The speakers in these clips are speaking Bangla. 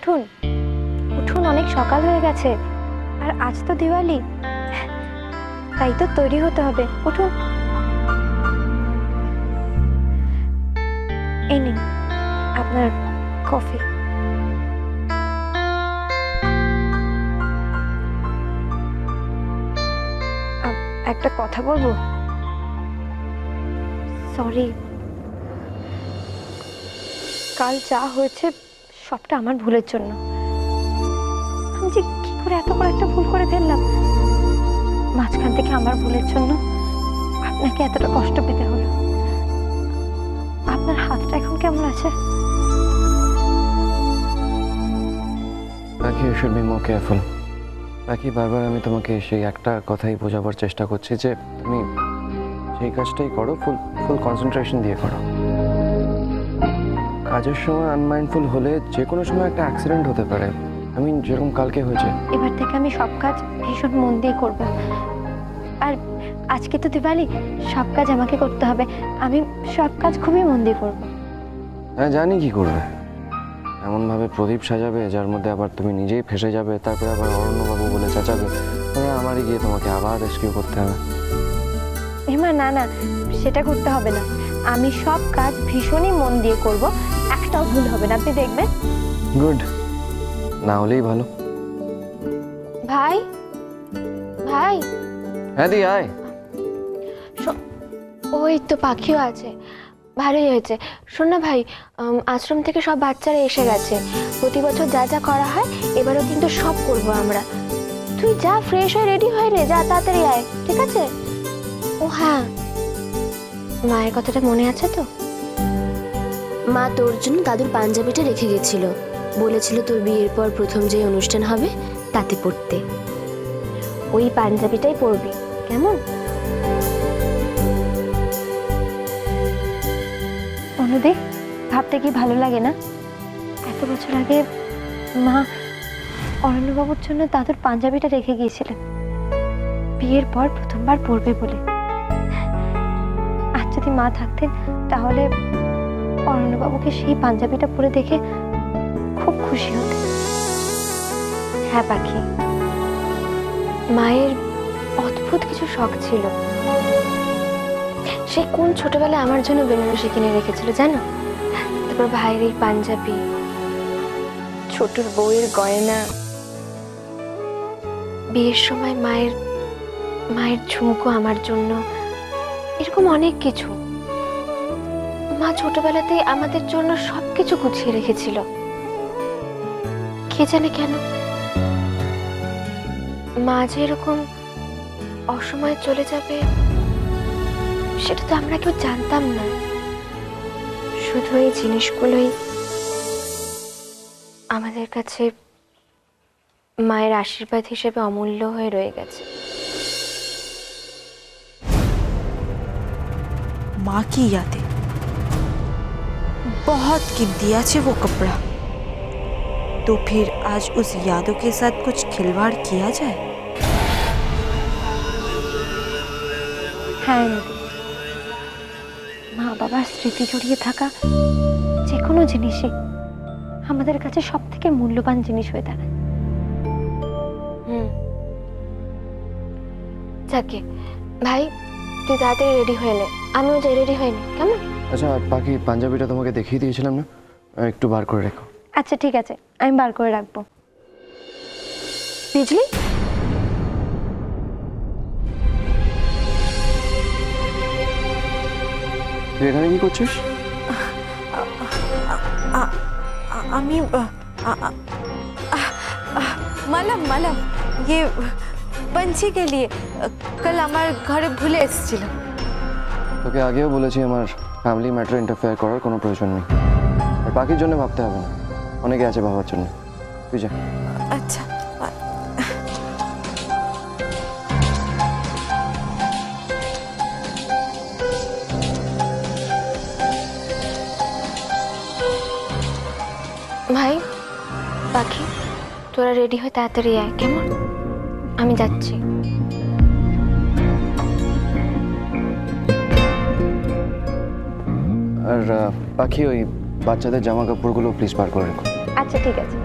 উঠুন উঠুন, অনেক সকাল হয়ে গেছে, আর আজ তো দিওয়ালি, তাই তো তৈরি হতে হবে। উঠুন, এই নিন আপনার কফি। একটা কথা বলবো? সরি, কাল যা হয়েছে সবটা আমার ভুলের জন্য। আমি যে কি করে এত বড় একটা ভুল করে ফেললাম, মাঝখান থেকে আমার ভুলের জন্য আপনাকে এতটা কষ্ট পেতে হলো। আপনার হাতটা এখন কেমন আছে? বাকি you should be more careful. বাকি বারবার আমি তোমাকে সেই একটা কথাই বোঝাবার চেষ্টা করছি যে তুমি সেই কাজটাই করো, ফুল কনসেন্ট্রেশন দিয়ে করো। কাজের সময় আনমাইন্ডফুল হলে যে কোনো সময় একটা অ্যাক্সিডেন্ট হতে পারে। আমি যেরকম কালকে হয়েছে। এবার থেকে আমি সব কাজ ভীষণ মন দিয়ে করব। আর আজকে তো দিওয়ালি, সব কাজ আমাকে করতে হবে। আমি সব কাজ খুবই মন দিয়ে করব। হ্যাঁ, জানি কি করবে। এমনভাবে প্রদীপ সাজাবে যার মধ্যে আবার তুমি নিজেই ফেসে যাবে, তারপরে আবার অরণ্যবাবু বলে চেঁচাবে, তবে আমারই গিয়ে তোমাকে আবার রেস্কিউ করতে হবে। হেমা, না না, সেটা করতে হবে না। আমি সব কাজ ভীষণই মন দিয়ে করব, একটাও ভুল হবে না, আপনি দেখবেন। গুড, না হলেই ভালো। ভাই, ভাই। হ্যাঁ দি, আয়। ওই তো পাখিও আছে, ভালোই হয়েছে। শোন না ভাই, আশ্রম থেকে সব বাচ্চারা এসে গেছে। প্রতি বছর যা যা করা হয় এবারও কিন্তু সব করব আমরা। তুই যা, ফ্রেশ হয়ে রেডি হয়ে নে, যা তাড়াতাড়ি আয়, ঠিক আছে? ও হ্যাঁ, মায়ের কথাটা মনে আছে তো? মা তোর জন্য দাদুর পাঞ্জাবিটা রেখে গেছিল, বলেছিল তোর বিয়ের পর প্রথম যে অনুষ্ঠান হবে তাতে পড়তে। ওই পাঞ্জাবিটাই পরবি, কেমন? অনুদে, ভাবতে কি ভালো লাগে না? এত বছর আগে মা অরণ্যবাবুর জন্য দাদুর পাঞ্জাবিটা রেখে গিয়েছিলেন, বিয়ের পর প্রথমবার পরবে বলে। আর যদি মা থাকতেন তাহলে অরণ্যবাবুকে সেই পাঞ্জাবিটা পরে দেখে খুব খুশি হতেন। হ্যাঁ পাখি, মায়ের অদ্ভুত কিছু শখ ছিল। সে কোন ছোটবেলায় আমার জন্য বেনারসি কিনে রেখেছিল জানো? তারপর ভাইয়ের এই পাঞ্জাবি, ছোটর বউয়ের গয়না, বিয়ের সময় মায়ের ঝুমকো আমার জন্য, এরকম অনেক কিছু। মা ছোটবেলাতেই আমাদের জন্য সবকিছু গুছিয়ে রেখেছিল। কে জানে কেন মা যে এরকম অসময়ে চলে যাবে সেটা তো আমরা কেউ জানতাম না। শুধু এই জিনিসগুলোই আমাদের কাছে মায়ের আশীর্বাদ হিসেবে অমূল্য হয়ে রয়ে গেছে। माँ की यादें, बहुत कीमती है वो कपड़ा। तो फिर आज उस यादों के साथ कुछ खिलवाड़ किया जाए। হ্যাঁ, মা বাবার স্মৃতি জড়িয়ে থাকা যে কোনো জিনিসই আমাদের কাছে সব থেকে মূল্যবান জিনিস হয়ে দাঁড়ায়। যাকে ভাই, তুই তাড়াতাড়ি রেডি হয়ে নে, আমিও যাই রেডি হয়ে নি, কেমন? আচ্ছা বাকি পাঞ্জাবিটা তোমাকে দেখিয়ে দিয়েছিলাম না, একটু বার করে রেখো। আচ্ছা ঠিক আছে, আমি বার করে রাখবো। বিজলি, তুই এখানে কি করছিস? अमी मलम मलम ये पंछी के लिए कल हमारे घरे भूले এসেছিলাম। তোকে আগেও বলেছি আমার ফ্যামিলি ম্যাটারে ইন্টারফেয়ার করার কোনো প্রয়োজন নেই, আর বাকির জন্য ভাবতে হবে না, অনেকে আছে ভাবার জন্য। তুই যা। আচ্ছা ভাই পাখি, তোরা রেডি হয়ে তাড়াতাড়ি আয়, কেমন? আমি যাচ্ছি। আর বাকি ওই বাচ্চাদের জামা কাপড়গুলো প্লিজ বার করে রেখো। আচ্ছা ঠিক আছে।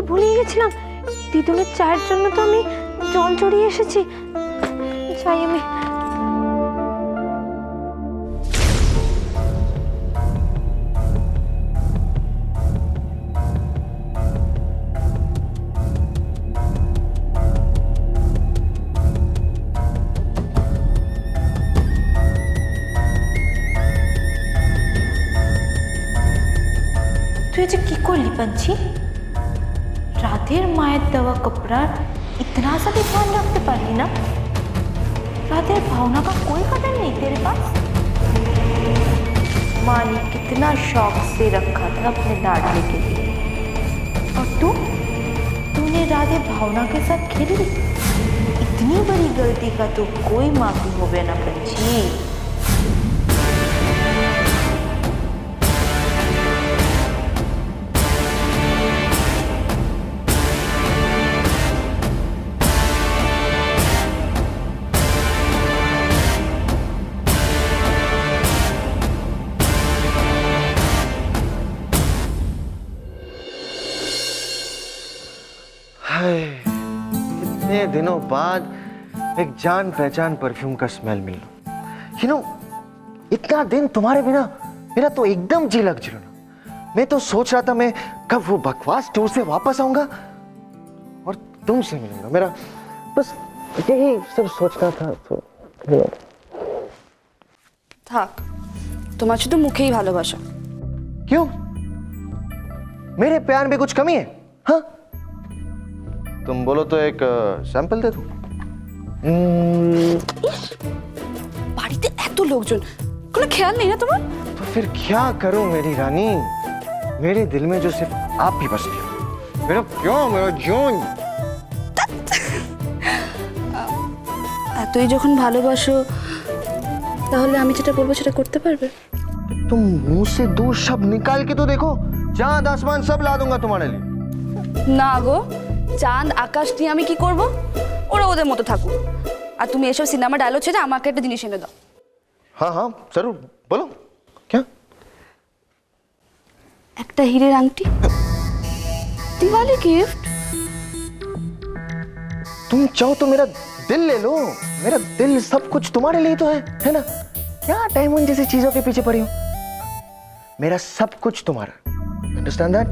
ভুলেই গেছিলাম, দিদুনের চায়ের জন্য তো আমি জল চড়িয়ে এসেছি। যাই আমি। তুই যে কি করলি पंछी? রাধের মায়ের দেওয়া कपड़ा इतना सा भी ध्यान रखते पारली ना? राधे भावना का कोई कदर नहीं तेरे पास? माँ ने कितना शौक से रखा था अपने लाडले के लिए, और तूने राधे भावना के साथ खेल ली। इतनी बड़ी गलती का तो कोई माफी होवे ना पंछी। इतने दिनों बाद एक जान पहचान परफ्यूम का स्मेल मिलना, यू नो, इतना दिन तुम्हारे बिना मेरा तो एकदम जी लग जिलो ना। मैं तो सोच रहा था मैं कब वो बकवास टूर से वापस आऊंगा और तुमसे मिलूंगा। मेरा बस यही सब सोचना था। तो থাক, তোমার শুধু মুখেই ভালোবাসা। क्यों, मेरे प्यार में कुछ कमी है? हाँ, तुम बोलो तो एक सैंपल दे दूं। বাড়িতে এত লোকজন, কোনো খেয়াল নেই না তোমার? तो फिर क्या करूं मेरी रानी, मेरे दिल में जो सिर्फ आप ही बसती हो। मेरा क्यों, मेरा जोन। এতই যখন ভালোবাসো, তাহলে আমি যেটা বলবো সেটা করতে পারবে? तुम मुंह से दूर शब्द निकाल के तो देखो, चांद आसमान सब ला दूंगा तुम्हारे लिए। না গো, চাঁদ আকাশ নিয়ে আমি কি করব? ওরা ওদের মতো থাকুক, আর তুমি এসব সিনেমা ডায়লগ ছেড়ে আমাকে একটা জিনিস এনে দাও। हाँ हाँ जरूर, बोलो क्या। একটা হীরের আংটি, দিওয়ালি गिफ्ट। तुम चाहो तो मेरा दिल ले लो, मेरा दिल सब कुछ तुम्हारे लिए तो है ना। क्या डायमंड जैसी चीजों के पीछे पड़ी हो, मेरा सब कुछ तुम्हारा। Understand that?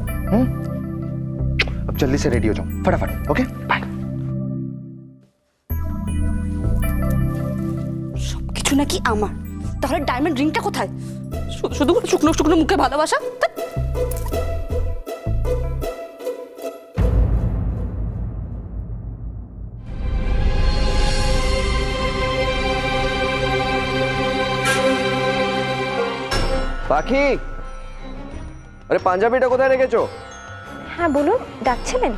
अब जल्दी से रेडी हो जाओ फटाफट। Okay bye. সবকিছু নাকি আমার, তাহলে ডায়মন্ড রিংটা কোথায়? শুধু শুধু শুকনো শুকনো মুখে ভালোবাসা। ধ্যাৎ। পাখি, আরে পাঞ্জাবিটা কোথায় রেখেছো? হ্যাঁ বলুন, ডাকছিলেন?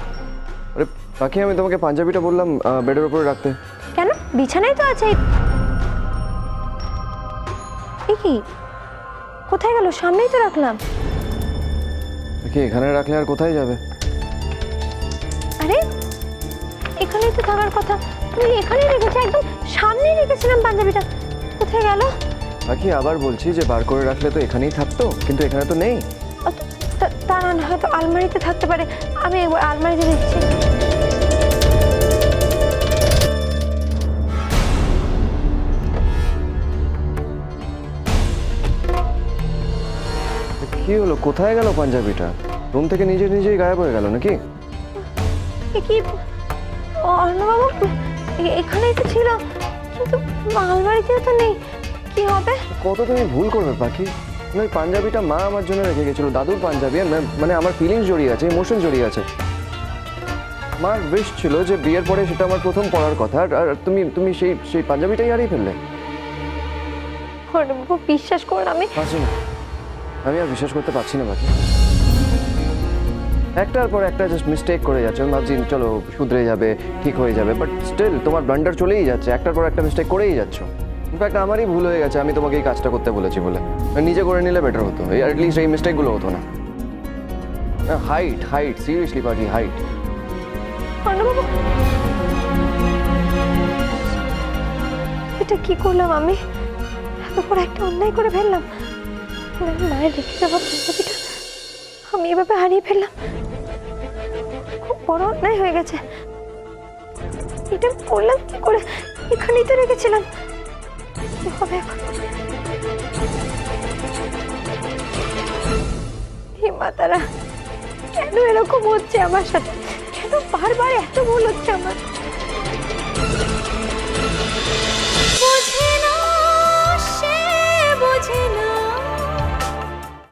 আরে পাখি, আমি তোমাকে পাঞ্জাবিটা বললাম বেডের উপরে রাখতে। কেন, বিছানায় তো আছে। এ কি, কোথায় গেল? সামনেই তো রাখলাম। পাখি, এখানে রাখলে আর কোথায় যাবে? আরে এখানেই তো থাকার কথা, তুমি এখানেই রেখেছো, একদম সামনেই রেখেছিলাম পাঞ্জাবিটা, কোথায় গেল? পাখি, আবার বলছি যে বার করে রাখলে তো এখানেই থাকতো, কিন্তু এখানে তো নেই। তা না, হয়তো আলমারিতে থাকতে পারে, আমি একবার আলমারিতে দেখছি। কি হলো, কোথায় গেল পাঞ্জাবিটা? রুম থেকে নিজেই গায়েব হয়ে গেল নাকি? এ কি অর্ণবাবু, এখানেই তো ছিল, কিন্তু আলমারিতেও তো নেই, কি হবে? কত তুমি ভুল করবে পাখি। ওই পাঞ্জাবিটা মা আমার জন্য রেখে গেছিল, দাদুর পাঞ্জাবি, আর মানে আমার ফিলিংস জড়িয়ে আছে, ইমোশন জড়িয়ে আছে। মার উইশ ছিল যে বিয়ের পরে সেটা আমার প্রথম পড়ার কথা, আর তুমি সেই পাঞ্জাবিটাই হারিয়ে ফেললে। অর্ণবাবু বিশ্বাস করুন, আমি আর বিশ্বাস করতে পারছি না পাখি। একটার পর একটা জাস্ট মিস্টেক করে যাচ্ছে। আমি ভাবছি চলো শুধরে যাবে, ঠিক হয়ে যাবে, বাট স্টিল তোমার ব্লান্ডার চলেই যাচ্ছে, একটার পর একটা মিস্টেক করেই যাচ্ছ। ইনফ্যাক্ট আমারই ভুল হয়ে গেছে, আমি তোমাকে এই কাজটা করতে বলেছি বলে। নিজে করে নিলে বেটার হতো, অ্যাটলিস্ট এই মিস্টেকগুলো হতো না। হাইট সিরিয়াসলি পাখি, হাইট। অর্ণবাবু, এটা কি করলাম আমি? এত বড় একটা অন্যায় করে ফেললাম। মায়ের রেখে যাওয়া পাঞ্জাবিটা আমি এভাবে হারিয়ে ফেললাম। খুব বড় অন্যায় হয়ে গেছে। এটা করলাম কি করে? এখানেই তো রেখেছিলাম। কি হবে এখন? হে মাতারা, কেন এরকম হচ্ছে আমার সাথে? কেন বারবার এত ভুল হচ্ছে আমার?